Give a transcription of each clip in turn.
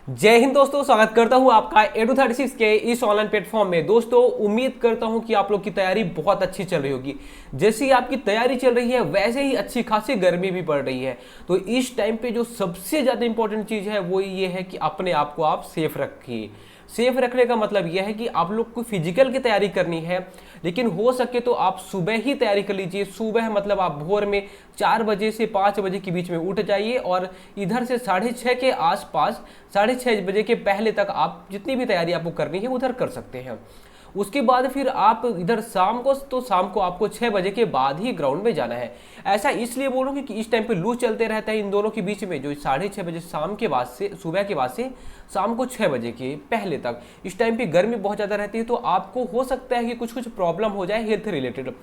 जय हिंद दोस्तों, स्वागत करता हूं आपका Edu36 के इस ऑनलाइन प्लेटफॉर्म में। दोस्तों उम्मीद करता हूं कि आप लोग की तैयारी बहुत अच्छी चल रही होगी। जैसी आपकी तैयारी चल रही है वैसे ही अच्छी खासी गर्मी भी पड़ रही है। तो इस टाइम पे जो सबसे ज़्यादा इंपॉर्टेंट चीज़ है वो ये है कि अपने आप को आप सेफ रखिए। सेफ रखने का मतलब यह है कि आप लोग को फिजिकल की तैयारी करनी है, लेकिन हो सके तो आप सुबह ही तैयारी कर लीजिए। सुबह मतलब आप भोर में 4 बजे से 5 बजे के बीच में उठ जाइए और इधर से 6:30 के आसपास 6:30 बजे के पहले तक आप जितनी भी तैयारी आपको करनी है उधर कर सकते हैं। उसके बाद फिर आप इधर शाम को आपको 6 बजे के बाद ही ग्राउंड में जाना है। ऐसा इसलिए बोल रहा हूँ कि इस टाइम पे लू चलते रहता है इन दोनों के बीच में, जो 6:30 बजे शाम के बाद से सुबह के बाद से शाम को 6 बजे के पहले तक इस टाइम पे गर्मी बहुत ज़्यादा रहती है। तो आपको हो सकता है कि कुछ कुछ प्रॉब्लम हो जाए हेल्थ रिलेटेड,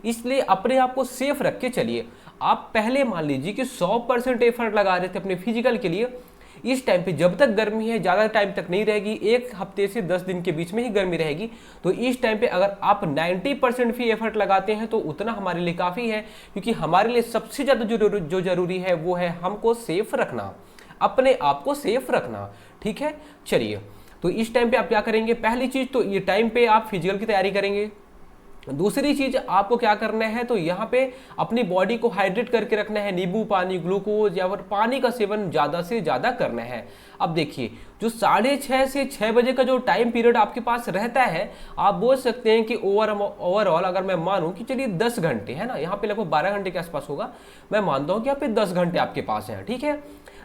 इसलिए अपने आप को सेफ रख के चलिए। आप पहले मान लीजिए कि 100% एफर्ट लगा रहे थे अपने फिजिकल के लिए। इस टाइम पे जब तक गर्मी है ज़्यादा टाइम तक नहीं रहेगी, 1 हफ्ते से 10 दिन के बीच में ही गर्मी रहेगी। तो इस टाइम पे अगर आप 90% भी एफर्ट लगाते हैं तो उतना हमारे लिए काफ़ी है, क्योंकि हमारे लिए सबसे ज़्यादा जो जरूरी है वो है हमको सेफ रखना, अपने आप को सेफ रखना। ठीक है, चलिए। तो इस टाइम पे आप क्या करेंगे, पहली चीज़ तो ये टाइम पे आप फिजिकल की तैयारी करेंगे। दूसरी चीज आपको क्या करना है, तो यहाँ पे अपनी बॉडी को हाइड्रेट करके रखना है। नींबू पानी, ग्लूकोज या फिर पानी का सेवन ज़्यादा से ज़्यादा करना है। अब देखिए, जो 6:30 से 6 बजे का जो टाइम पीरियड आपके पास रहता है, आप बोल सकते हैं कि ओवरऑल अगर मैं मानूं कि चलिए 10 घंटे है ना, यहाँ पे लगभग 12 घंटे के आसपास होगा। मैं मानता हूँ कि यहाँ पे 10 घंटे आपके पास हैं। ठीक है,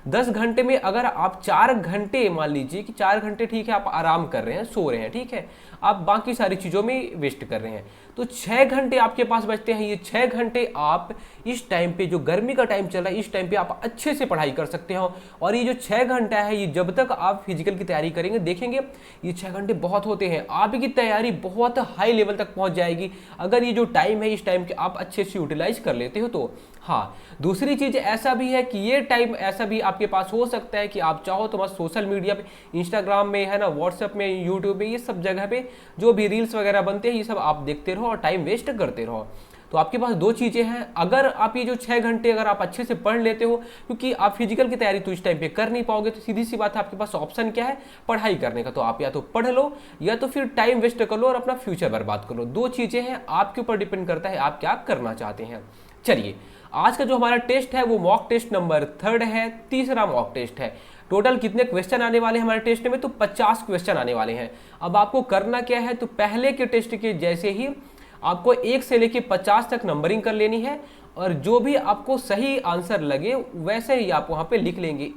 10 घंटे में अगर आप 4 घंटे, मान लीजिए कि 4 घंटे ठीक है आप आराम कर रहे हैं, सो रहे हैं, ठीक है, आप बाकी सारी चीज़ों में वेस्ट कर रहे हैं, तो 6 घंटे आपके पास बचते हैं। ये 6 घंटे आप इस टाइम पे, जो गर्मी का टाइम चल रहा है, इस टाइम पे आप अच्छे से पढ़ाई कर सकते हो। और ये जो 6 घंटा है, ये जब तक आप फिजिकल की तैयारी करेंगे देखेंगे ये 6 घंटे बहुत होते हैं, आपकी तैयारी बहुत हाई लेवल तक पहुंच जाएगी अगर ये जो टाइम है इस टाइम के आप अच्छे से यूटिलाइज कर लेते हो तो। हाँ, दूसरी चीज़ ऐसा भी है कि ये टाइम ऐसा भी आपके पास हो सकता है कि आप चाहो तो बस सोशल मीडिया पे, इंस्टाग्राम में है ना, व्हाट्सएप में, यूट्यूब में, ये सब जगह पे जो भी रील्स वगैरह बनते हैं ये सब आप देखते रहो और टाइम वेस्ट करते रहो। तो आपके पास दो चीज़ें हैं, अगर आप ये जो 6 घंटे अगर आप अच्छे से पढ़ लेते हो, क्योंकि आप फिजिकल की तैयारी तो इस टाइम पे कर नहीं पाओगे, तो सीधी सी बात है आपके पास ऑप्शन क्या है, पढ़ाई करने का। तो आप या तो पढ़ लो या तो फिर टाइम वेस्ट कर लो और अपना फ्यूचर बर्बाद कर लो। दो चीज़ें हैं, आपके ऊपर डिपेंड करता है आप क्या करना चाहते हैं। चलिए, आज का जो हमारा टेस्ट है वो मॉक टेस्ट नंबर 3 है, तीसरा मॉक टेस्ट है। टोटल कितने क्वेश्चन आने वाले हैं हमारे टेस्ट में, तो 50 क्वेश्चन आने वाले हैं। अब आपको करना क्या है, तो पहले के टेस्ट के जैसे ही आपको 1 से लेके 50 तक नंबरिंग कर लेनी है, और जो भी आपको सही आंसर लगे वैसे ही आप वहां पे लिख लेंगे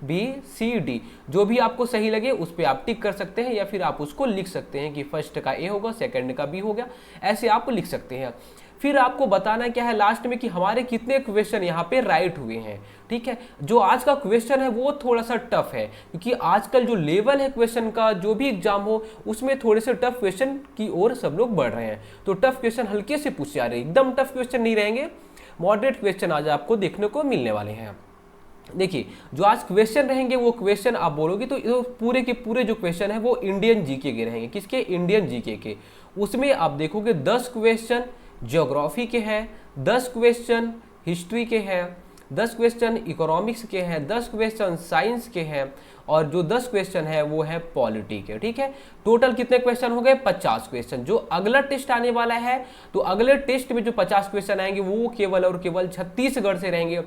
ABCD। जो भी आपको सही लगे उस पर आप टिक कर सकते हैं, या फिर आप उसको लिख सकते हैं कि फर्स्ट का A होगा, सेकंड का B हो गया, ऐसे आप लिख सकते हैं। फिर आपको बताना क्या है लास्ट में कि हमारे कितने क्वेश्चन यहाँ पे राइट हुए हैं। ठीक है, जो आज का क्वेश्चन है वो थोड़ा सा टफ है, क्योंकि आजकल जो लेवल है क्वेश्चन का, जो भी एग्जाम हो उसमें थोड़े से टफ क्वेश्चन की ओर सब लोग बढ़ रहे हैं। तो टफ क्वेश्चन हल्के से पूछे जा रहे हैं, एकदम टफ क्वेश्चन नहीं रहेंगे, मॉडरेट क्वेश्चन आज आपको देखने को मिलने वाले हैं। देखिए, जो आज क्वेश्चन रहेंगे वो क्वेश्चन आप बोलोगे तो पूरे के पूरे जो क्वेश्चन है वो इंडियन जीके के रहेंगे। किसके? इंडियन जीके के। उसमें आप देखोगे 10 क्वेश्चन ज्योग्राफी के हैं, 10 क्वेश्चन हिस्ट्री के हैं, 10 क्वेश्चन इकोनॉमिक्स के हैं, 10 क्वेश्चन साइंस के हैं, और जो 10 क्वेश्चन है वो है पॉलिटी के। ठीक है, टोटल कितने क्वेश्चन हो गए? 50 क्वेश्चन। जो अगला टेस्ट आने वाला है, तो अगले टेस्ट में जो 50 क्वेश्चन आएंगे वो केवल और केवल छत्तीसगढ़ से रहेंगे।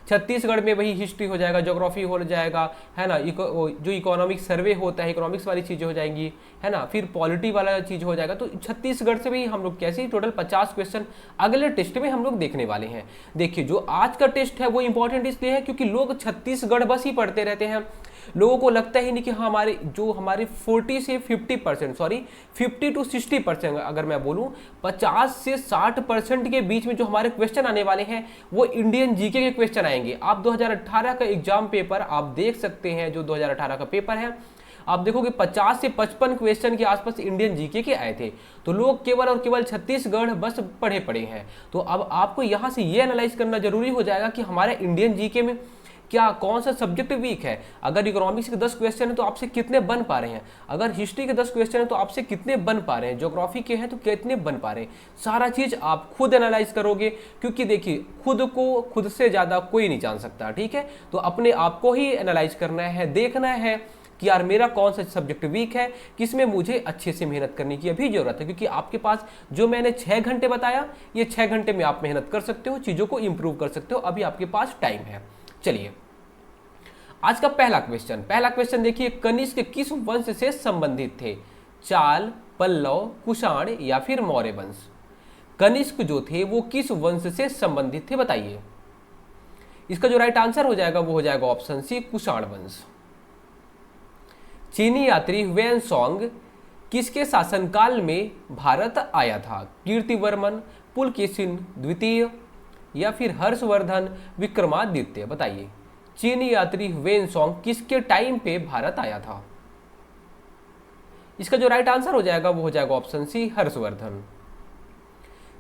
छत्तीसगढ़ में वही हिस्ट्री हो जाएगा, ज्योग्राफी हो जाएगा, है ना, जो इकोनॉमिक सर्वे होता है, इकोनॉमिक्स वाली चीज़ें हो जाएंगी, है ना, फिर पॉलिटी वाला चीज़ हो जाएगा। तो छत्तीसगढ़ से भी हम लोग कैसे टोटल 50 क्वेश्चन अगले टेस्ट में हम लोग देखने वाले हैं। देखिए, जो आज का टेस्ट है वो इंपॉर्टेंट इसलिए है क्योंकि लोग छत्तीसगढ़ बस ही पढ़ते रहते हैं। लोगों को लगता ही नहीं कि हमारे 40 से 50%, सॉरी 50 to 60%, अगर मैं बोलूं 50 से 60% के बीच में जो हमारे क्वेश्चन आने वाले हैं वो इंडियन जीके के क्वेश्चन आएंगे। आप 2018 का एग्जाम पेपर आप देख सकते हैं, जो 2018 का पेपर है आप देखोगे 50 से 55 क्वेश्चन के आसपास इंडियन जीके के आए थे। तो लोग केवल और केवल छत्तीसगढ़ बस पढ़े हैं। तो अब आपको यहाँ से ये एनालाइज करना जरूरी हो जाएगा कि हमारे इंडियन जीके में क्या कौन सा सब्जेक्ट वीक है। अगर इकोनॉमिक्स के 10 क्वेश्चन है तो आपसे कितने बन पा रहे हैं, अगर हिस्ट्री के 10 क्वेश्चन है तो आपसे कितने बन पा रहे हैं, ज्योग्राफी के हैं तो कितने बन पा रहे हैं। सारा चीज आप खुद एनालाइज करोगे, क्योंकि देखिए खुद को खुद से ज्यादा कोई नहीं जान सकता, ठीक है। तो अपने आप को ही एनालाइज करना है, देखना है कि यार मेरा कौन सा सब्जेक्ट वीक है, किसमें मुझे अच्छे से मेहनत करने की अभी जरूरत है। क्योंकि आपके पास जो मैंने 6 घंटे बताया, ये 6 घंटे में आप मेहनत कर सकते हो, चीजों को इंप्रूव कर सकते हो, अभी आपके पास टाइम है। चलिए आज का पहला क्वेश्चन देखिए, कनिष्क किस वंश से संबंधित थे, चाल, पल्लव, कुषाण या फिर मौर्य वंश। कनिष्क जो थे वो किस वंश से संबंधित थे बताइए। इसका जो राइट आंसर हो जाएगा वो हो जाएगा ऑप्शन सी, कुषाण वंश। चीनी यात्री हुएनसांग किसके शासनकाल में भारत आया था, कीर्तिवर्मन, पुलकेशिन द्वितीय या फिर हर्षवर्धन विक्रमादित्य। बताइए चीनी यात्री हुएनसांग किसके टाइम पे भारत आया था। इसका जो राइट आंसर हो जाएगा वो हो जाएगा ऑप्शन सी, हर्षवर्धन।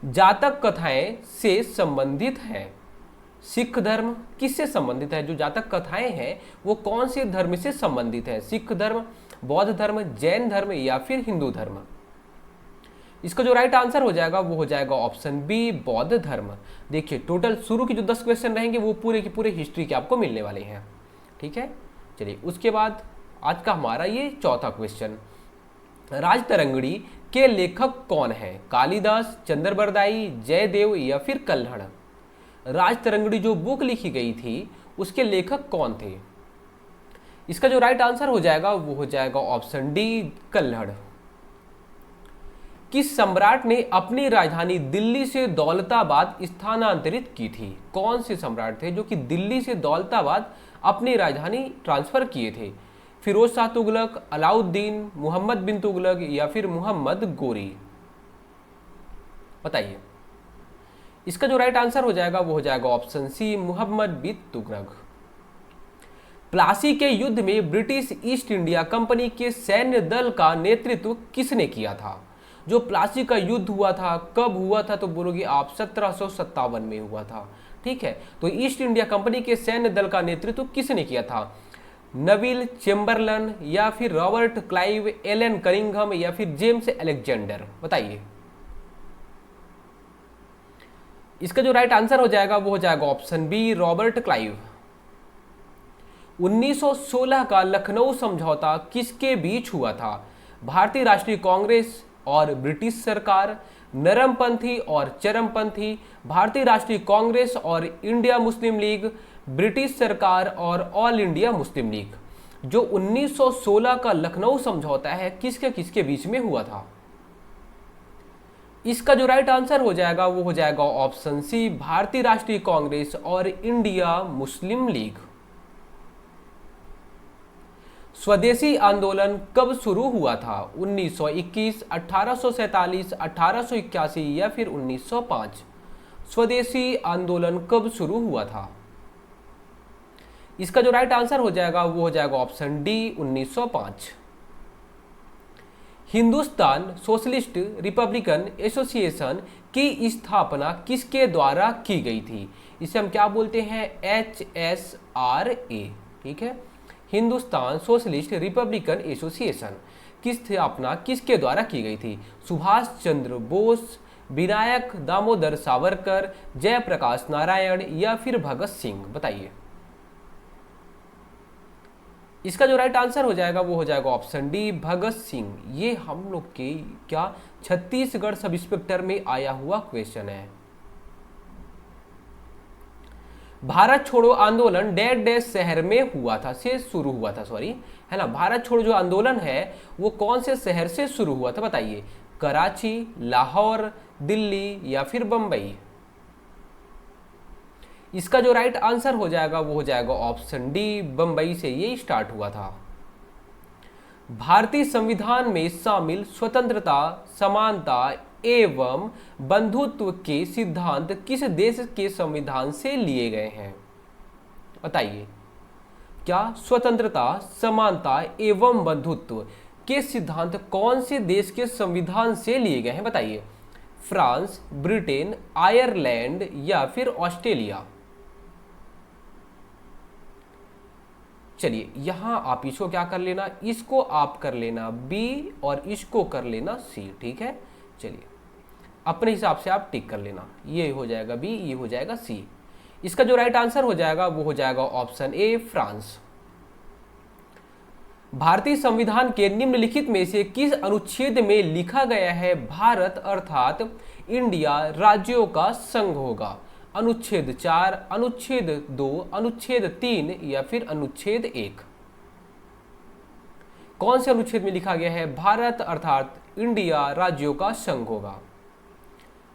जातक कथाएं से संबंधित है, सिख धर्म किससे संबंधित है, जो जातक कथाएं हैं वो कौन से धर्म से संबंधित है, सिख धर्म, बौद्ध धर्म, जैन धर्म या फिर हिंदू धर्म। इसका जो राइट आंसर हो जाएगा वो हो जाएगा ऑप्शन बी, बौद्ध धर्म। देखिए टोटल शुरू की जो 10 क्वेश्चन रहेंगे वो पूरे के पूरे हिस्ट्री के आपको मिलने वाले हैं, ठीक है। चलिए उसके बाद आज का हमारा ये चौथा क्वेश्चन, राजतरंगिणी के लेखक कौन है, कालिदास, चंद्रबरदाई, जयदेव या फिर कल्हड़। राजतरंगिणी जो बुक लिखी गई थी उसके लेखक कौन थे। इसका जो राइट आंसर हो जाएगा वो हो जाएगा ऑप्शन डी, कल्हड़। किस सम्राट ने अपनी राजधानी दिल्ली से दौलताबाद स्थानांतरित की थी, कौन से सम्राट थे जो कि दिल्ली से दौलताबाद अपनी राजधानी ट्रांसफर किए थे, फिरोज शाह तुगलक, अलाउद्दीन, मोहम्मद बिन तुगलक या फिर मोहम्मद गोरी। बताइए इसका जो राइट आंसर हो जाएगा वो हो जाएगा ऑप्शन सी, मोहम्मद बिन तुगलक। प्लासी के युद्ध में ब्रिटिश ईस्ट इंडिया कंपनी के सैन्य दल का नेतृत्व किसने किया था। जो प्लासी का युद्ध हुआ था कब हुआ था, तो बोलोगे आप 1757 में हुआ था, ठीक है। तो ईस्ट इंडिया कंपनी के सैन्य दल का नेतृत्व किसने किया था, नविल चेम्बरलन या फिर रॉबर्ट क्लाइव, एलन कनिंघम या फिर जेम्स अलेक्जेंडर। बताइए इसका जो राइट आंसर हो जाएगा वो हो जाएगा ऑप्शन बी, रॉबर्ट क्लाइव। 1916 का लखनऊ समझौता किसके बीच हुआ था, भारतीय राष्ट्रीय कांग्रेस और ब्रिटिश सरकार, नरमपंथी और चरमपंथी, भारतीय राष्ट्रीय कांग्रेस और इंडिया मुस्लिम लीग, ब्रिटिश सरकार और ऑल इंडिया मुस्लिम लीग। जो 1916 का लखनऊ समझौता है किसके किसके बीच में हुआ था। इसका जो राइट आंसर हो जाएगा वो हो जाएगा ऑप्शन सी, भारतीय राष्ट्रीय कांग्रेस और इंडिया मुस्लिम लीग। स्वदेशी आंदोलन कब शुरू हुआ था, 1921, 1847, 1881 या फिर 1905। स्वदेशी आंदोलन कब शुरू हुआ था। इसका जो राइट आंसर हो जाएगा वो हो जाएगा option D, 1905। Hindustan socialist Republican association की स्थापना किसके द्वारा की गई थी। इसे हम क्या बोलते हैं, HSRA, ठीक है। हिंदुस्तान सोशलिस्ट रिपब्लिकन एसोसिएशन की स्थापना किसके द्वारा की गई थी, सुभाष चंद्र बोस, विनायक दामोदर सावरकर, जयप्रकाश नारायण या फिर भगत सिंह। बताइए इसका जो राइट आंसर हो जाएगा वो हो जाएगा ऑप्शन डी, भगत सिंह। ये हम लोग के क्या छत्तीसगढ़ सब इंस्पेक्टर में आया हुआ क्वेश्चन है। भारत छोड़ो आंदोलन डैश डैश शहर में हुआ था, से शुरू हुआ था, सॉरी है ना। भारत छोड़ो जो आंदोलन है वो कौन से शहर से शुरू हुआ था बताइए, कराची, लाहौर, दिल्ली या फिर बंबई। इसका जो राइट आंसर हो जाएगा वो हो जाएगा ऑप्शन डी, बंबई से ये स्टार्ट हुआ था। भारतीय संविधान में शामिल स्वतंत्रता, समानता एवं बंधुत्व के सिद्धांत किस देश के संविधान से लिए गए हैं। बताइए क्या स्वतंत्रता, समानता एवं बंधुत्व के सिद्धांत कौन से देश के संविधान से लिए गए हैं। बताइए फ्रांस, ब्रिटेन, आयरलैंड या फिर ऑस्ट्रेलिया। चलिए यहाँ आप इसको क्या कर लेना, इसको आप कर लेना बी और इसको कर लेना सी, ठीक है। चलिए अपने हिसाब से आप टिक कर लेना, ये हो जाएगा बी, ये हो जाएगा सी। इसका जो राइट आंसर हो जाएगा वो हो जाएगा ऑप्शन ए फ्रांस। भारतीय संविधान के निम्नलिखित में से किस अनुच्छेद में लिखा गया है भारत अर्थात इंडिया राज्यों का संघ होगा? अनुच्छेद 4, अनुच्छेद 2, अनुच्छेद 3 या फिर अनुच्छेद 1? कौन से अनुच्छेद में लिखा गया है भारत अर्थात इंडिया राज्यों का संघ होगा?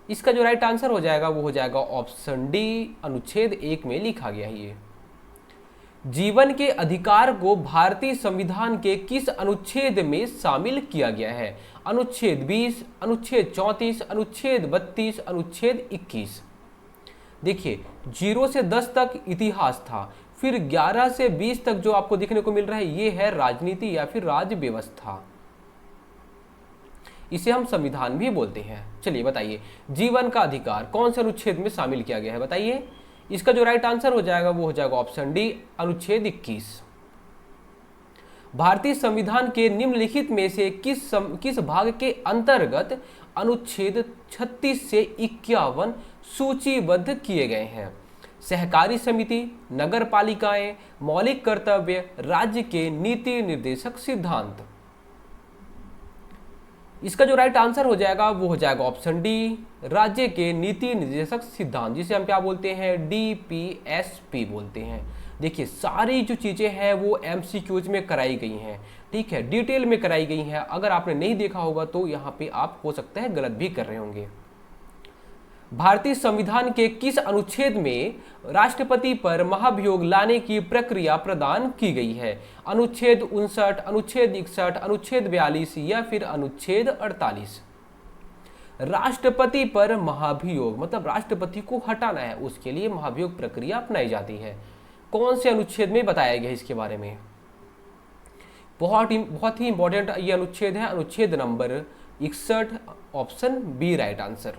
इसका जो राइट आंसर हो जाएगा वो हो जाएगा ऑप्शन डी, अनुच्छेद 1 में लिखा गया है। ये जीवन के अधिकार को भारतीय संविधान के किस अनुच्छेद में शामिल किया गया है? अनुच्छेद 20, अनुच्छेद 34, अनुच्छेद 32, अनुच्छेद 21? देखिए 0 से 10 तक इतिहास था, फिर 11 से 20 तक जो आपको देखने को मिल रहा है ये है राजनीति या फिर राज्य व्यवस्था, इसे हम संविधान भी बोलते हैं। चलिए बताइए जीवन का अधिकार कौन से अनुच्छेद में शामिल किया गया है बताइए। इसका जो राइट आंसर हो जाएगा वो हो जाएगा ऑप्शन डी, अनुच्छेद 21। भारतीय संविधान के निम्नलिखित में से किस भाग के अंतर्गत अनुच्छेद 36 से 51 सूचीबद्ध किए गए हैं? सहकारी समिति, नगर पालिकाएं, मौलिक कर्तव्य, राज्य के नीति निर्देशक सिद्धांत? इसका जो राइट आंसर हो जाएगा वो हो जाएगा ऑप्शन डी, राज्य के नीति निर्देशक सिद्धांत, जिसे हम क्या बोलते हैं DPSP बोलते हैं। देखिए सारी जो चीजें हैं वो MCQs में कराई गई हैं, ठीक है, डिटेल में कराई गई हैं। अगर आपने नहीं देखा होगा तो यहाँ पे आप हो सकता है गलत भी कर रहे होंगे। भारतीय संविधान के किस अनुच्छेद में राष्ट्रपति पर महाभियोग लाने की प्रक्रिया प्रदान की गई है? अनुच्छेद 59, अनुच्छेद 61, अनुच्छेद 42 या फिर अनुच्छेद 48? राष्ट्रपति पर महाभियोग मतलब राष्ट्रपति को हटाना है, उसके लिए महाभियोग प्रक्रिया अपनाई जाती है। कौन से अनुच्छेद में बताया गया इसके बारे में? बहुत ही इंपॉर्टेंट ये अनुच्छेद है, अनुच्छेद number 61, option B right answer.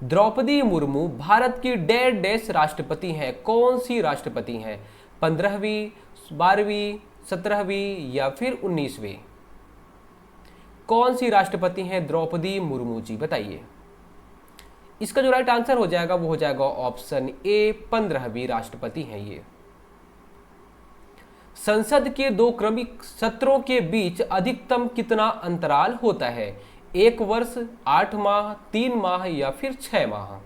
Draupadi Murmu Bharat की डैश राष्ट्रपति हैं, कौन सी राष्ट्रपति हैं? 15वीं, 12वीं, 17वीं या फिर 19वीं? कौन सी राष्ट्रपति हैं द्रौपदी मुर्मू जी बताइए। इसका जो राइट आंसर हो जाएगा वो हो जाएगा ऑप्शन ए, 15वीं राष्ट्रपति हैं ये। संसद के 2 क्रमिक सत्रों के बीच अधिकतम कितना अंतराल होता है? 1 वर्ष, 8 माह, 3 माह या फिर 6 माह?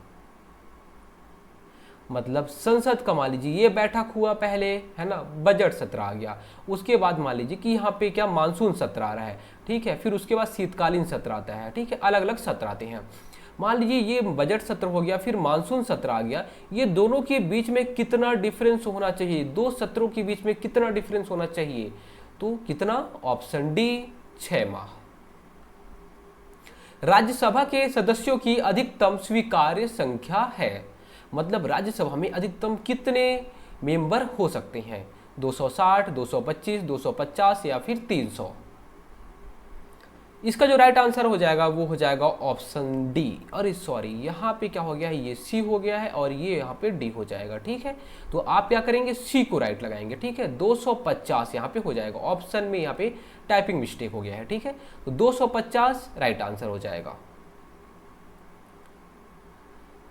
मतलब संसद का मान लीजिए ये बैठक हुआ पहले, है ना, बजट सत्र आ गया, उसके बाद मान लीजिए कि यहाँ पे क्या मानसून सत्र आ रहा है, ठीक है, फिर उसके बाद शीतकालीन सत्र आता है, ठीक है, अलग अलग सत्र आते हैं। मान लीजिए ये बजट सत्र हो गया, फिर मानसून सत्र आ गया, ये दोनों के बीच में कितना डिफरेंस होना चाहिए? 2 सत्रों के बीच में कितना डिफरेंस होना चाहिए? तो कितना? ऑप्शन डी, 6 माह। राज्यसभा के सदस्यों की अधिकतम स्वीकार्य संख्या है, मतलब राज्यसभा में अधिकतम कितने मेंबर हो सकते हैं? 260, 225, 250 या फिर 300? इसका जो राइट आंसर हो जाएगा वो हो जाएगा ऑप्शन डी। अरे सॉरी, यहाँ पे क्या हो गया है, ये सी हो गया है और ये यहाँ पे डी हो जाएगा, ठीक है। तो आप क्या करेंगे, सी को राइट लगाएंगे, ठीक है। 250 यहाँ पे हो जाएगा, ऑप्शन में यहाँ पे टाइपिंग मिस्टेक हो गया है, ठीक है। तो 250 राइट आंसर हो जाएगा।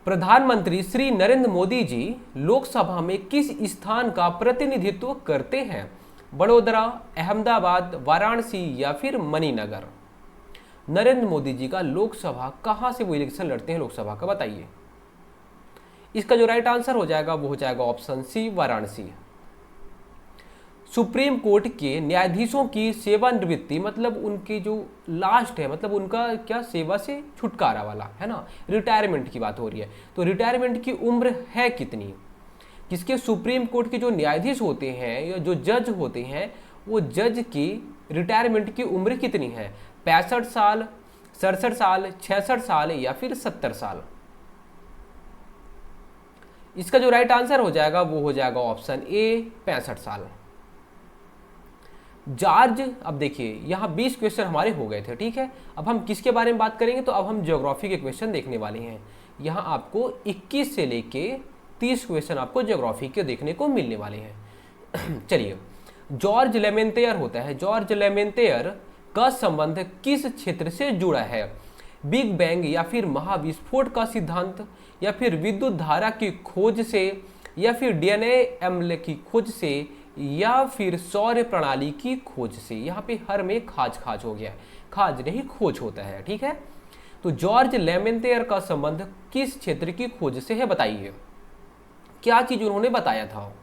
प्रधानमंत्री श्री नरेंद्र मोदी जी लोकसभा में किस स्थान का प्रतिनिधित्व करते हैं? बड़ोदरा, अहमदाबाद, वाराणसी या फिर मणिनगर? नरेंद्र मोदी जी का लोकसभा कहां से वो इलेक्शन लड़ते हैं लोकसभा का बताइए। इसका जो राइट आंसर हो जाएगा वो हो जाएगा option C, Varanasi. Supreme court के न्यायाधीशों की सेवानिवृत्ति मतलब उनकी जो लास्ट है, मतलब उनका क्या, सेवा से छुटकारा वाला, है ना, रिटायरमेंट की बात हो रही है। तो रिटायरमेंट की उम्र है कितनी? किसके? सुप्रीम कोर्ट के जो न्यायाधीश होते हैं या जो जज होते हैं, वो जज की रिटायरमेंट की उम्र कितनी है? 65 साल, 67 साल, 66 साल या फिर 70 साल? इसका जो राइट आंसर हो जाएगा वो हो जाएगा ऑप्शन ए, 65 साल। जॉर्ज, अब देखिए यहाँ 20 क्वेश्चन हमारे हो गए थे, ठीक है। अब हम किसके बारे में बात करेंगे? तो अब हम ज्योग्राफी के क्वेश्चन देखने वाले हैं। यहाँ आपको 21 से लेके 30 क्वेश्चन आपको ज्योग्राफी के देखने को मिलने वाले हैं। चलिए, जॉर्ज लेमेंतेयर होता है, जॉर्ज लेमेंतेयर का संबंध किस क्षेत्र से जुड़ा है? बिग बैंग या फिर महाविस्फोट का सिद्धांत, या फिर विद्युत धारा की खोज से, या फिर डीएनए अम्ल की खोज से, या फिर सौर प्रणाली की खोज से। यहाँ पे हर में खाज खाज हो गया, खाज नहीं खोज होता है, ठीक है। तो जॉर्ज लेमेंतेयर का संबंध किस क्षेत्र की खोज से है, बताइए क्या चीज उन्होंने बताया था?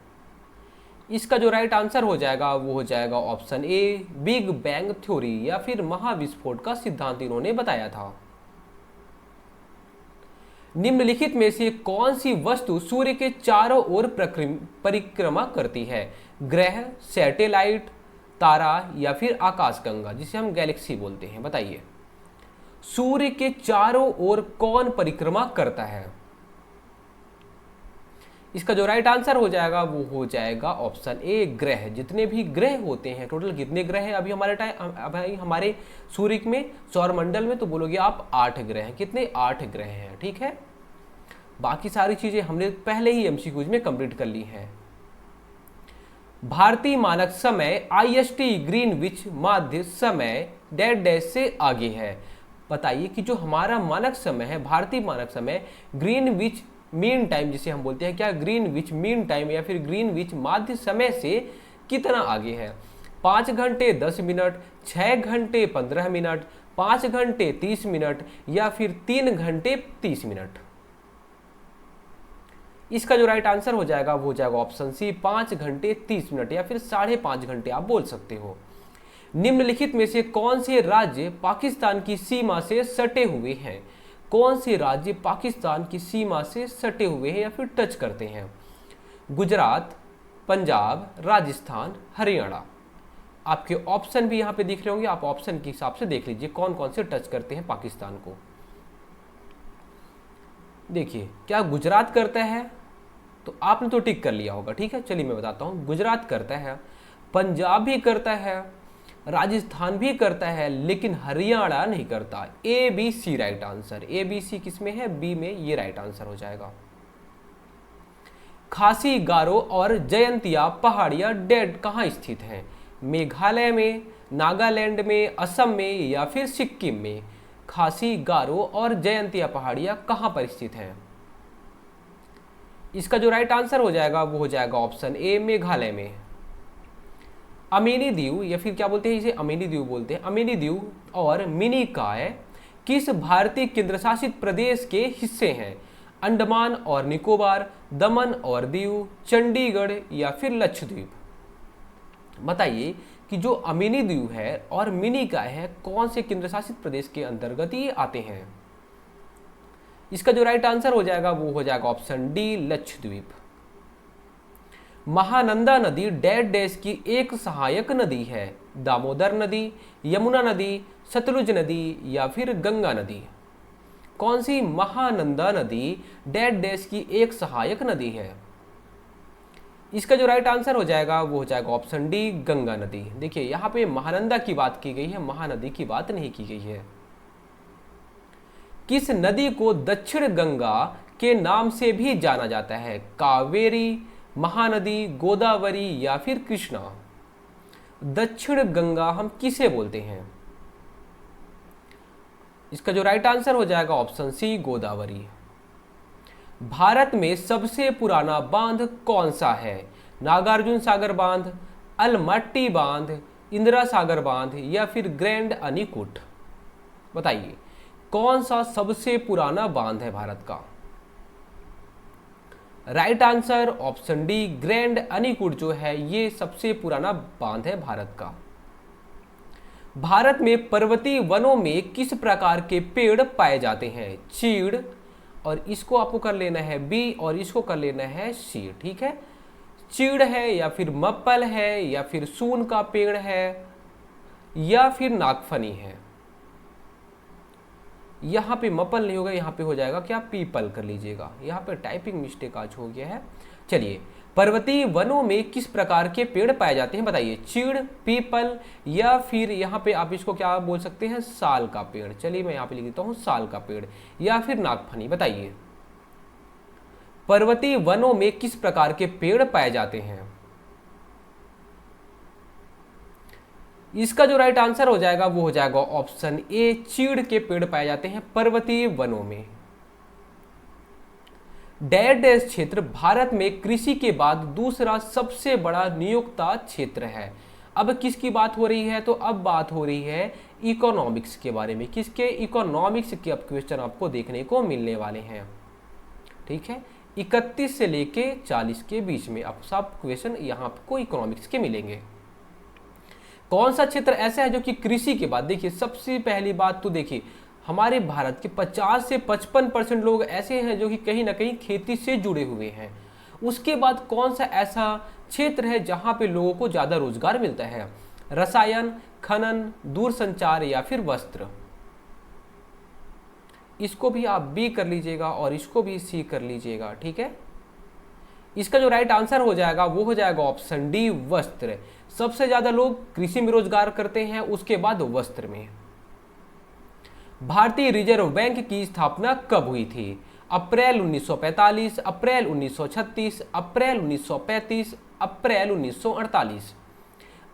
इसका जो राइट आंसर हो जाएगा वो हो जाएगा option A, big bang theory या फिर महाविस्फोट का सिद्धांत इन्होंने बताया था। निम्नलिखित में से कौन सी वस्तु सूर्य के चारों ओर परिक्रमा करती है? ग्रह, सैटेलाइट, तारा या फिर आकाशगंगा, जिसे हम गैलेक्सी बोलते हैं। बताइए सूर्य के चारों ओर कौन परिक्रमा करता है? इसका जो राइट आंसर हो जाएगा वो हो जाएगा ऑप्शन ए, ग्रह। जितने भी ग्रह होते हैं, टोटल कितने ग्रह हैं अभी हमारे सूर्य में, सौरमंडल में, तो बोलोगे आप 8 ग्रह हैं। कितने? 8 ग्रह हैं, ठीक है। बाकी सारी चीजें हमने पहले ही एमसीक्यूज में कंप्लीट कर ली हैं। भारतीय मानक समय IST ग्रीनविच माध्य समय डैश डैश से आगे है। बताइए कि जो हमारा मानक समय है, भारतीय मानक समय ग्रीनविच मीन टाइम जिसे हम बोलते हैं, क्या ग्रीनविच मीन टाइम या फिर ग्रीनविच माध्य समय से कितना आगे है? 5 घंटे 10 मिनट, 6 घंटे 15 मिनट, 5 घंटे 30 मिनट या फिर 3 घंटे 30 मिनट। इसका जो राइट आंसर हो जाएगा वो हो जाएगा ऑप्शन सी, 5 घंटे 30 मिनट या फिर 5.5 घंटे आप बोल सकते हो। निम्नलिखित में से कौन से राज्य पाकिस्तान की सीमा से सटे हुए हैं? कौन से राज्य पाकिस्तान की सीमा से सटे हुए हैं या फिर टच करते हैं? गुजरात, पंजाब, राजस्थान, हरियाणा। आपके ऑप्शन भी यहां पे दिख रहे होंगे, आप ऑप्शन के हिसाब से देख लीजिए कौन कौन से टच करते हैं पाकिस्तान को। देखिए, क्या गुजरात करता है? तो आपने तो टिक कर लिया होगा, ठीक है। चलिए मैं बताता हूं, गुजरात करता है, पंजाब भी करता है, राजस्थान भी करता है, लेकिन हरियाणा नहीं करता। A B C right answer. A B C किसमें है? बी में, ये राइट आंसर हो जाएगा। खासी, गारो और जयंतिया पहाड़ियां डेड कहां स्थित हैं? मेघालय में, नागालैंड में, असम में या फिर सिक्किम में? खासी, गारो और जयंतिया पहाड़ियां कहां पर स्थित हैं? इसका जो राइट आंसर हो जाएगा वो हो जाएगा ऑप्शन ए, मेघालय में। अमीनी द्वीप या फिर क्या बोलते हैं इसे, अमीनी द्वीप बोलते हैं। अमीनी द्वीप और मिनिकॉय किस भारतीय केंद्रशासित प्रदेश के हिस्से हैं? अंडमान और निकोबार, दमन और दीव, चंडीगढ़ या फिर लक्षद्वीप। बताइए कि जो अमीनी द्वीप है और मिनिकॉय है, कौन से केंद्रशासित प्रदेश के अंतर्गत ये आते हैं? इसका जो राइट आंसर हो जाएगा वो हो जाएगा ऑप्शन डी, लक्षद्वीप। महानंदा नदी डैश डैश की एक सहायक नदी है? दामोदर नदी, यमुना नदी, सतलुज नदी या फिर गंगा नदी। कौन सी महानंदा नदी डैश डैश की एक सहायक नदी है? इसका जो राइट आंसर हो जाएगा वो हो जाएगा ऑप्शन डी, गंगा नदी। देखिए यहाँ पे महानंदा की बात की गई है, महानदी की बात नहीं की गई है। किस नदी को दक्षिण गंगा के नाम से भी जाना जाता है? कावेरी, महानदी, गोदावरी या फिर कृष्णा। दक्षिण गंगा हम किसे बोलते हैं? इसका जो राइट आंसर हो जाएगा ऑप्शन सी, गोदावरी। भारत में सबसे पुराना बांध कौन सा है? नागार्जुन सागर बांध, अलमट्टी बांध, इंदिरा सागर बांध या फिर ग्रैंड अनीकूट। बताइए कौन सा सबसे पुराना बांध है भारत का? Right answer option D, grand Anicut जो है ये सबसे पुराना बांध है भारत का। भारत में पर्वतीय वनों में किस प्रकार के पेड़ पाए जाते हैं? चीड़, और इसको आपको कर लेना है बी और इसको कर लेना है सी, ठीक है। चीड़ है या फिर मप्पल है या फिर सून का पेड़ है या फिर नागफनी है। यहाँ पे मप्पल नहीं होगा, यहाँ पे हो जाएगा क्या, पीपल कर लीजिएगा। यहाँ पे टाइपिंग मिस्टेक आज हो गया है। चलिए, पर्वतीय वनों में किस प्रकार के पेड़ पाए जाते हैं? बताइए चीड़, पीपल या फिर यहाँ पे आप इसको क्या बोल सकते हैं, साल का पेड़। चलिए मैं यहाँ पे लिख देता हूँ साल का पेड़ या फिर नागफनी। बताइए पर्वतीय वनों में किस प्रकार के पेड़ पाए जाते हैं? इसका जो राइट आंसर हो जाएगा वो हो जाएगा ऑप्शन ए, चीड़ के पेड़ पाए जाते हैं पर्वतीय वनों में। डैश डैश क्षेत्र भारत में कृषि के बाद दूसरा सबसे बड़ा नियोक्ता क्षेत्र है। अब किसकी बात हो रही है, तो अब बात हो रही है इकोनॉमिक्स के बारे में। किसके? इकोनॉमिक्स के अब क्वेश्चन आपको देखने को मिलने वाले हैं। ठीक है, 31 से लेके 40 के बीच में आप सब क्वेश्चन यहाँ आपको इकोनॉमिक्स के मिलेंगे। कौन सा क्षेत्र ऐसा है जो कि कृषि के बाद, देखिए सबसे पहली बात तो देखिए हमारे भारत के 50 से 55% लोग ऐसे हैं जो कि कहीं ना कहीं खेती से जुड़े हुए हैं। उसके बाद कौन सा ऐसा क्षेत्र है जहां पे लोगों को ज़्यादा रोजगार मिलता है? रसायन, खनन, दूरसंचार या फिर वस्त्र। इसको भी आप बी कर लीजिएगा और इसको भी सी कर लीजिएगा। ठीक है, इसका जो राइट आंसर हो जाएगा वो हो जाएगा ऑप्शन डी, वस्त्र। सबसे ज्यादा लोग कृषि में रोजगार करते हैं, उसके बाद वस्त्र में। भारतीय रिजर्व बैंक की स्थापना कब हुई थी? अप्रैल 1945, अप्रैल 1936, अप्रैल 1935, अप्रैल 1948।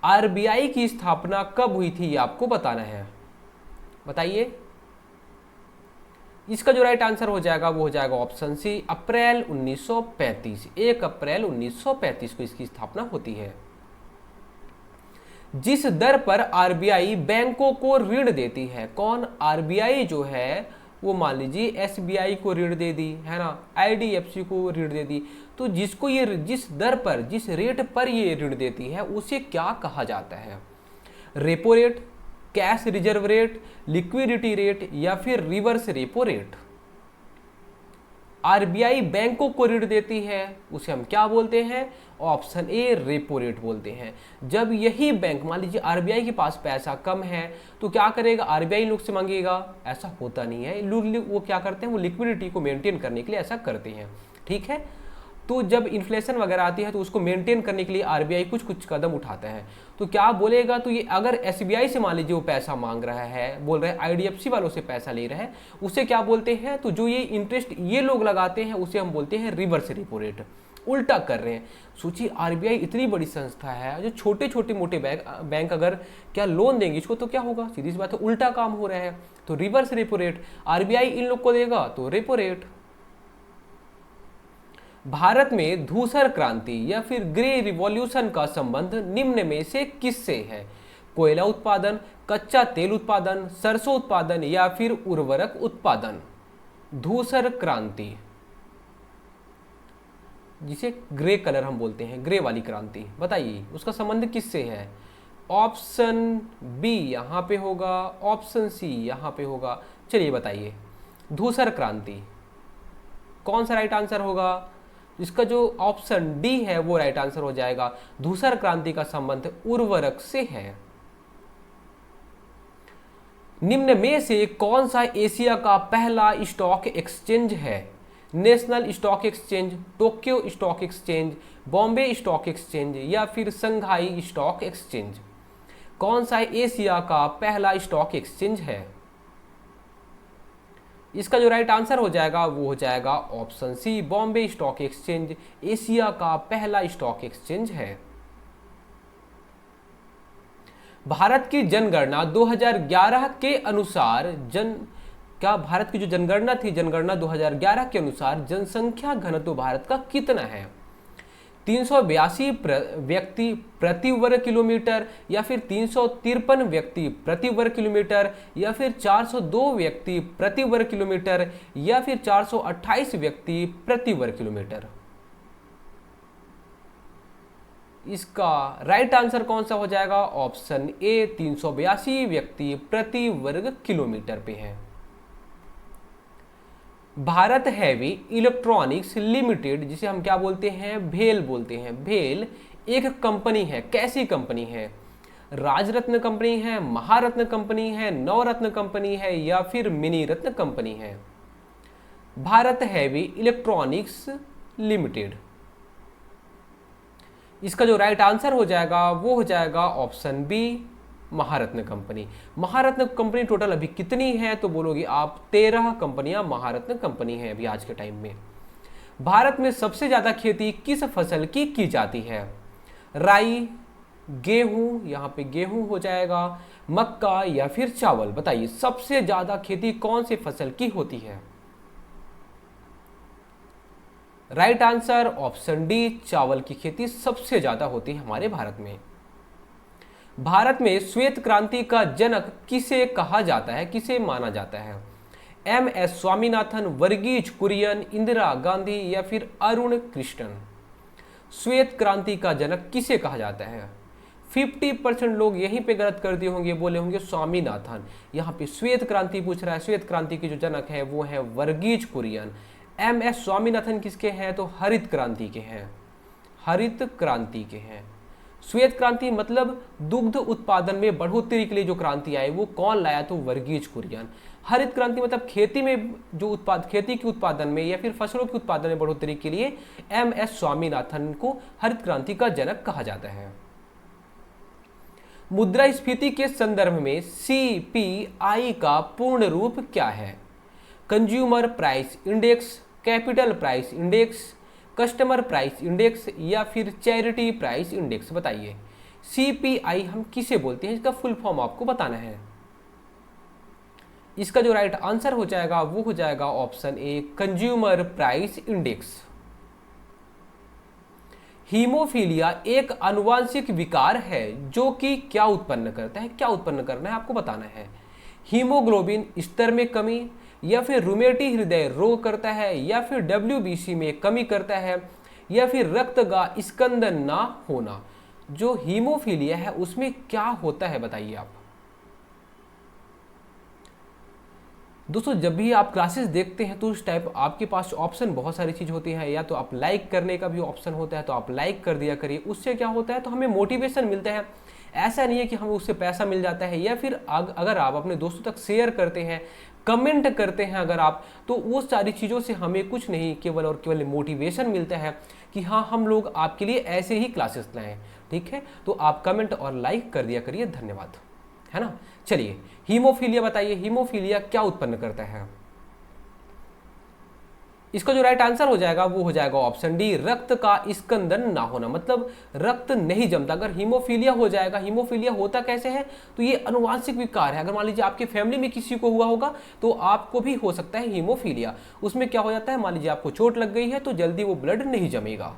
आरबीआई की स्थापना कब हुई थी ये आपको बताना है, बताइए। इसका जो राइट आंसर हो जाएगा वो हो जाएगा ऑप्शन सी, अप्रैल 1935। 1 अप्रैल 1935 को इसकी स्थापना होती है। जिस दर पर आरबीआई बैंकों को ऋण देती है, कौन? आरबीआई जो है वो मान लीजिए एसबीआई को ऋण दे दी है ना, आईडीएफसी को ऋण दे दी, तो जिसको ये जिस दर पर, जिस रेट पर ये ऋण देती है उसे क्या कहा जाता है? Repo rate, cash reserve rate, liquidity rate या फिर रिवर्स रेपो रेट। आरबीआई बैंकों को ऋण देती है उसे हम क्या बोलते हैं? ऑप्शन ए, रेपो रेट बोलते हैं। जब यही बैंक, मान लीजिए आरबीआई के पास पैसा कम है तो क्या करेगा? आरबीआई लोग से मांगेगा? ऐसा होता नहीं है। लोग वो क्या करते हैं, वो लिक्विडिटी को मेंटेन करने के लिए ऐसा करते हैं। ठीक है, तो जब इन्फ्लेशन वगैरह आती है तो उसको मेंटेन करने के लिए आरबीआई कुछ कुछ कदम उठाता है। तो क्या बोलेगा, तो ये अगर एसबीआई से मान लीजिए वो पैसा मांग रहा है, बोल रहा है आईडीएफसी वालों से पैसा ले रहा है, उसे क्या बोलते हैं? तो जो ये इंटरेस्ट ये लोग लगाते हैं उसे हम बोलते हैं रिवर्स रेपो रेट। उल्टा कर रहे हैं। सोचिए आरबीआई इतनी बड़ी संस्था है, जो छोटे छोटे मोटे बैंक अगर क्या लोन देंगे इसको तो क्या होगा? सीधी सी बात है, उल्टा काम हो रहा है। तो रिवर्स रेपो रेट आरबीआई इन लोग को देगा तो रेपो रेट। भारत में धूसर क्रांति या फिर ग्रे रिवॉल्यूशन का संबंध निम्न में से किससे है? कोयला उत्पादन, कच्चा तेल उत्पादन, सरसों उत्पादन या फिर उर्वरक उत्पादन। धूसर क्रांति जिसे ग्रे कलर हम बोलते हैं, ग्रे वाली क्रांति, बताइए उसका संबंध किससे है? ऑप्शन बी यहां पे होगा, ऑप्शन सी यहां पे होगा। चलिए बताइए धूसर क्रांति कौन सा राइट आंसर होगा? इसका जो ऑप्शन डी है वो राइट आंसर हो जाएगा। धूसर क्रांति का संबंध उर्वरक से है। निम्न में से कौन सा एशिया का पहला स्टॉक एक्सचेंज है? National stock exchange, Tokyo stock exchange, Bombay stock exchange या फिर संघाई स्टॉक एक्सचेंज। कौन सा एशिया का पहला स्टॉक एक्सचेंज है? इसका जो राइट आंसर हो जाएगा वो हो जाएगा option C, Bombay stock exchange Asia का पहला स्टॉक एक्सचेंज है। भारत की जनगणना 2011 के अनुसार भारत की जो जनगणना थी, जनगणना 2011 के अनुसार जनसंख्या घनत्व भारत का कितना है? 382 व्यक्ति प्रति वर्ग किलोमीटर या फिर 353 व्यक्ति प्रति वर्ग किलोमीटर या फिर 402 व्यक्ति प्रति वर्ग किलोमीटर या फिर 428 व्यक्ति प्रति वर्ग किलोमीटर। इसका राइट आंसर कौन सा हो जाएगा? ऑप्शन ए, 382 व्यक्ति प्रति वर्ग किलोमीटर पे है। भारत हैवी इलेक्ट्रॉनिक्स लिमिटेड, जिसे हम क्या बोलते हैं? भेल बोलते हैं। भेल एक कंपनी है, कैसी कंपनी है? राजरत्न कंपनी है, महारत्न कंपनी है, नवरत्न कंपनी है या फिर मिनी रत्न कंपनी है? Bharat heavy electronics limited. इसका जो राइट आंसर हो जाएगा वो हो जाएगा ऑप्शन बी, महारत्न कंपनी। महारत्न कंपनी टोटल अभी कितनी है तो बोलोगे आप? 13 कंपनियां महारत्न कंपनी है अभी आज के टाइम में। भारत में सबसे ज्यादा खेती किस फसल की जाती है? राई, गेहूं, यहाँ पे गेहूं हो जाएगा, मक्का या फिर चावल। बताइए सबसे ज्यादा खेती कौन सी फसल की होती है? राइट आंसर ऑप्शन डी, चावल की खेती सबसे ज्यादा होती है हमारे भारत में। भारत में श्वेत क्रांति का जनक किसे कहा जाता है, किसे माना जाता है? एम एस स्वामीनाथन, वर्गीज कुरियन, इंदिरा गांधी या फिर अरुण कृष्णन। श्वेत क्रांति का जनक किसे कहा जाता है? 50% लोग यहीं पे गलत कर दिए होंगे, बोले होंगे स्वामीनाथन। यहाँ पे श्वेत क्रांति पूछ रहा है, श्वेत क्रांति के जो जनक है वो है वर्गीज कुरियन। एम एस स्वामीनाथन किसके हैं? तो हरित क्रांति के हैं, हरित क्रांति के हैं। श्वेत क्रांति मतलब दुग्ध उत्पादन में बढ़ोतरी के लिए जो क्रांति आई वो कौन लाया? तो वर्गीज कुरियन। हरित क्रांति मतलब खेती में जो खेती के उत्पादन में या फिर फसलों के उत्पादन में बढ़ोतरी के लिए एम एस स्वामीनाथन को हरित क्रांति का जनक कहा जाता है। मुद्रास्फीति के संदर्भ में सीपीआई का पूर्ण रूप क्या है? Consumer price index, capital price index, customer price index या फिर चैरिटी प्राइस इंडेक्स। बताइए सीपीआई हम किसे बोलते हैं, इसका फुल फॉर्म आपको बताना है। इसका जो राइट आंसर हो जाएगा वो हो जाएगा option A, consumer price index. Haemophilia एक आनुवांशिक विकार है जो कि क्या उत्पन्न करता है? क्या उत्पन्न करना है आपको बताना है। हीमोग्लोबिन स्तर में कमी, या फिर रुमेटी हृदय रोग करता है, या फिर डब्ल्यूबीसी में कमी करता है, या फिर रक्त का स्कंदन ना होना। जो हीमोफीलिया है उसमें क्या होता है बताइए आप। दोस्तों जब भी आप क्लासेस देखते हैं तो उस टाइप आपके पास ऑप्शन बहुत सारी चीज़ होती है, या तो आप लाइक करने का भी ऑप्शन होता है तो आप लाइक कर दिया करिए। उससे क्या होता है तो हमें मोटिवेशन मिलता है। ऐसा नहीं है कि हमें उससे पैसा मिल जाता है, या फिर अगर आप अपने दोस्तों तक शेयर करते हैं, कमेंट करते हैं अगर आप, तो वो सारी चीज़ों से हमें कुछ नहीं केवल और केवल मोटिवेशन मिलता है कि हाँ हम लोग आपके लिए ऐसे ही क्लासेस लाएं। ठीक है, तो आप कमेंट और लाइक कर दिया करिए, धन्यवाद, है ना। चलिए हीमोफीलिया बताइए, हीमोफीलिया क्या उत्पन्न करता है? इसका जो राइट आंसर हो जाएगा वो हो जाएगा ऑप्शन डी, रक्त का स्कंदन ना होना, मतलब रक्त नहीं जमता। अगर हीमोफीलिया हो जाएगा, हीमोफीलिया होता कैसे है तो ये अनुवांशिक विकार है। अगर मान लीजिए आपके फैमिली में किसी को हुआ होगा तो आपको भी हो सकता है हीमोफीलिया। उसमें क्या हो जाता है, मान लीजिए आपको चोट लग गई है तो जल्दी वो ब्लड नहीं जमेगा,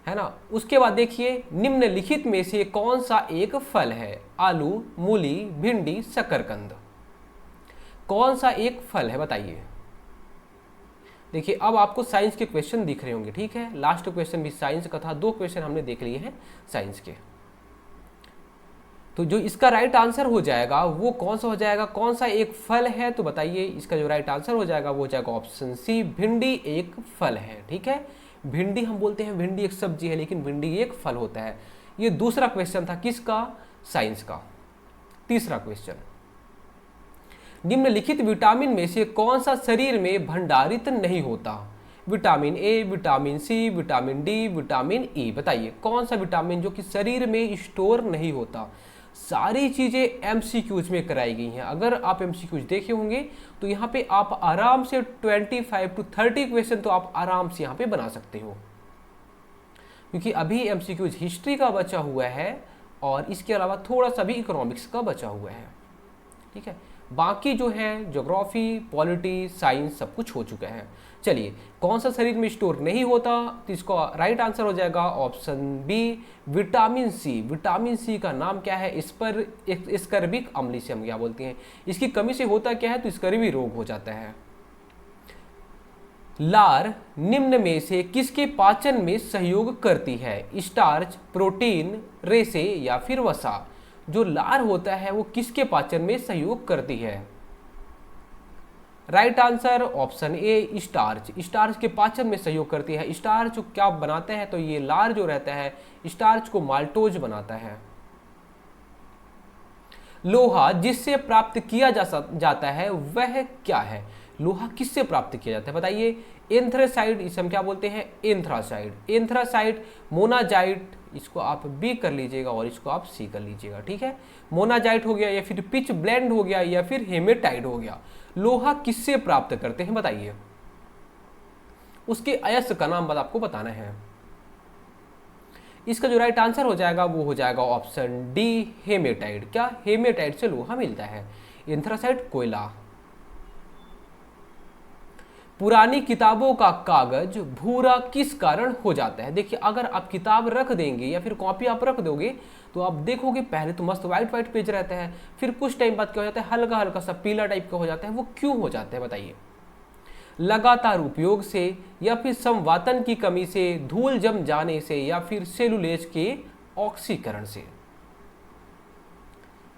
है ना। उसके बाद देखिए निम्नलिखित में से कौन सा एक फल है? आलू, मूली, भिंडी, शकरकंद। कौन सा एक फल है बताइए। देखिए अब आपको साइंस के क्वेश्चन दिख रहे होंगे, ठीक है। लास्ट क्वेश्चन भी साइंस का था, 2 क्वेश्चन हमने देख लिए हैं साइंस के। तो जो इसका राइट आंसर हो जाएगा वो कौन सा हो जाएगा, कौन सा एक फल है तो बताइए। इसका जो राइट आंसर हो जाएगा वो हो जाएगा ऑप्शन सी, भिंडी एक फल है। ठीक है, भिंडी हम बोलते हैं भिंडी एक सब्जी है, लेकिन भिंडी एक फल होता है। ये दूसरा क्वेश्चन था किसका, साइंस का। तीसरा क्वेश्चन, निम्नलिखित विटामिन में से कौन सा शरीर में भंडारित नहीं होता? Vitamin A, vitamin C, vitamin D, vitamin E. बताइए कौन सा विटामिन जो कि शरीर में स्टोर नहीं होता। सारी चीजें एमसीक्यूज में कराई गई हैं। अगर आप एमसीक्यूज देखे होंगे तो यहाँ पे आप आराम से 25 to 30 क्वेश्चन तो आप आराम से यहाँ पे बना सकते हो, क्योंकि अभी एमसीक्यूज हिस्ट्री का बचा हुआ है और इसके अलावा थोड़ा सा भी इकोनॉमिक्स का बचा हुआ है। ठीक है, बाकी जो है ज्योग्राफी, पॉलिटी, साइंस सब कुछ हो चुका है। चलिए कौन सा शरीर में स्टोर नहीं होता तो इसका राइट आंसर हो जाएगा option B, vitamin C. Vitamin C का नाम क्या है, इस पर स्कर्विक अम्ल से हम क्या बोलते हैं। इसकी कमी से होता क्या है तो स्कर्वी रोग हो जाता है। लार निम्न में से किसके पाचन में सहयोग करती है? स्टार्च, प्रोटीन, रेशे या फिर वसा। जो लार होता है वो किसके पाचन में सहयोग करती है? Right answer option A, starch. Starch के पाचन में सहयोग करती है। स्टार्च क्या बनाते हैं तो ये लार जो रहता है स्टार्च को माल्टोज बनाता है। लोहा जिससे प्राप्त किया जाता है वह क्या है? लोहा किससे प्राप्त किया जाता है बताइए। एंथ्रासाइड, इसे हम क्या बोलते हैं, एंथ्रासाइड। एंथ्रासाइड, मोनाजाइट, इसको आप बी कर लीजिएगा और इसको आप सी कर लीजिएगा। ठीक है, मोनाजाइट हो गया या फिर पिच ब्लेंड हो गया या फिर हेमेटाइट हो गया। लोहा किससे प्राप्त करते हैं बताइए, उसके अयस्क का नाम आपको बताना है। इसका जो राइट आंसर हो जाएगा वो हो जाएगा ऑप्शन डी हेमेटाइट। क्या हेमेटाइट से लोहा मिलता है? एंथ्रासाइट कोयला। पुरानी किताबों का कागज भूरा किस कारण हो जाता है? देखिए अगर आप किताब रख देंगे या फिर कॉपी आप रख दोगे तो आप देखोगे पहले तो मस्त व्हाइट व्हाइट पेज रहता है, फिर कुछ टाइम बाद क्या हो जाता है, हल्का हल्का सा पीला टाइप का हो जाता है। वो क्यों हो जाता है बताइए? लगातार उपयोग से, या फिर संवातन की कमी से, धूल जम जाने से, या फिर सेलुलेज के ऑक्सीकरण से।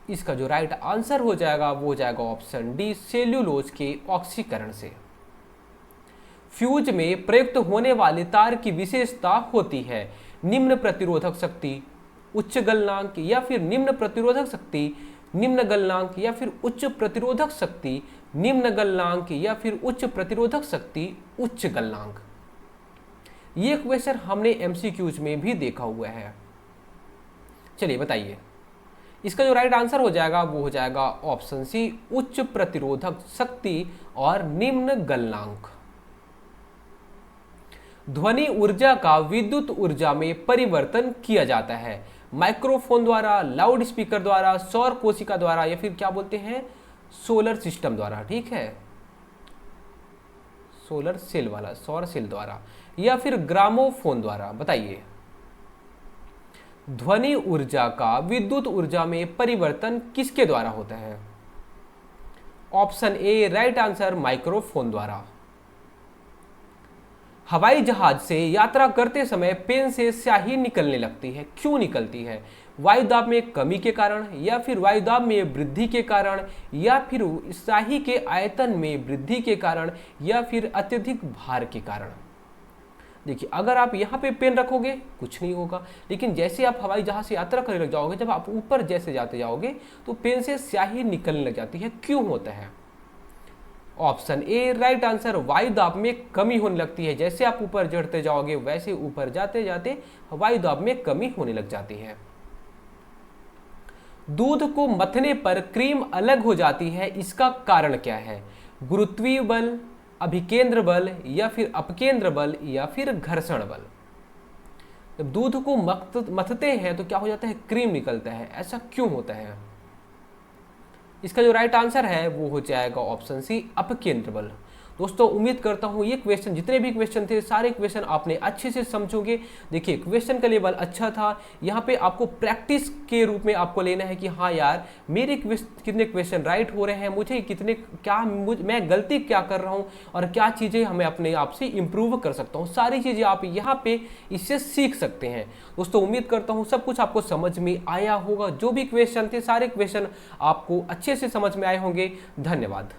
इसका जो राइट आंसर हो जाएगा वो हो जाएगा ऑप्शन डी सेल्यूलोज के ऑक्सीकरण से। फ्यूज में प्रयुक्त होने वाले तार की विशेषता होती है निम्न प्रतिरोधक शक्ति, उच्च गलनांक, या फिर निम्न प्रतिरोधक शक्ति निम्न गलनांक, या फिर उच्च प्रतिरोधक शक्ति निम्न गलनांक, या फिर उच्च प्रतिरोधक शक्ति उच्च गलनांक। ये क्वेश्चन हमने एमसीक्यूज में भी देखा हुआ है। चलिए बताइए, इसका जो राइट आंसर हो जाएगा वो हो जाएगा ऑप्शन सी उच्च प्रतिरोधक शक्ति और निम्न गलनांक। ध्वनि ऊर्जा का विद्युत ऊर्जा में परिवर्तन किया जाता है माइक्रोफोन द्वारा, लाउड स्पीकर द्वारा, सौर कोशिका द्वारा, या फिर क्या बोलते हैं सोलर सिस्टम द्वारा। ठीक है, सोलर सेल वाला, सौर सेल द्वारा, या फिर ग्रामोफोन द्वारा। बताइए, ध्वनि ऊर्जा का विद्युत ऊर्जा में परिवर्तन किसके द्वारा होता है? Option A right answer microphone द्वारा। हवाई जहाज से यात्रा करते समय पेन से स्याही निकलने लगती है, क्यों निकलती है? वायुदाब में कमी के कारण, या फिर वायुदाब में वृद्धि के कारण, या फिर स्याही के आयतन में वृद्धि के कारण, या फिर अत्यधिक भार के कारण। देखिए अगर आप यहाँ पे पेन रखोगे कुछ नहीं होगा, लेकिन जैसे आप हवाई जहाज से यात्रा करने लग जाओगे, जब आप ऊपर जैसे जाते जाओगे तो पेन से स्याही निकलने लग जाती है। क्यों होता है? ऑप्शन ए राइट आंसर वायुदाब में कमी होने लगती है। जैसे आप ऊपर चढ़ते जाओगे वैसे ऊपर जाते जाते वायुदाब में कमी होने लग जाती है। दूध को मथने पर क्रीम अलग हो जाती है, इसका कारण क्या है? गुरुत्वीय बल, अभिकेंद्र बल, या फिर अपकेंद्र बल, या फिर घर्षण बल। जब दूध को मथते हैं तो क्या हो जाता है? क्रीम निकलता है। ऐसा क्यों होता है? इसका जो राइट आंसर है वो हो जाएगा ऑप्शन सी अपकेंद्र बल। दोस्तों उम्मीद करता हूँ ये क्वेश्चन, जितने भी क्वेश्चन थे सारे क्वेश्चन आपने अच्छे से समझोगे। देखिए क्वेश्चन का लेवल अच्छा था, यहाँ पे आपको प्रैक्टिस के रूप में आपको लेना है कि हाँ यार मेरे कितने क्वेश्चन राइट हो रहे हैं, मुझे कितने मैं गलती क्या कर रहा हूँ और क्या चीज़ें हमें अपने आप से इम्प्रूव कर सकता हूँ, सारी चीज़ें आप यहाँ पे इससे सीख सकते हैं। दोस्तों उम्मीद करता हूँ सब कुछ आपको समझ में आया होगा। जो भी क्वेश्चन थे सारे क्वेश्चन आपको अच्छे से समझ में आए होंगे। धन्यवाद।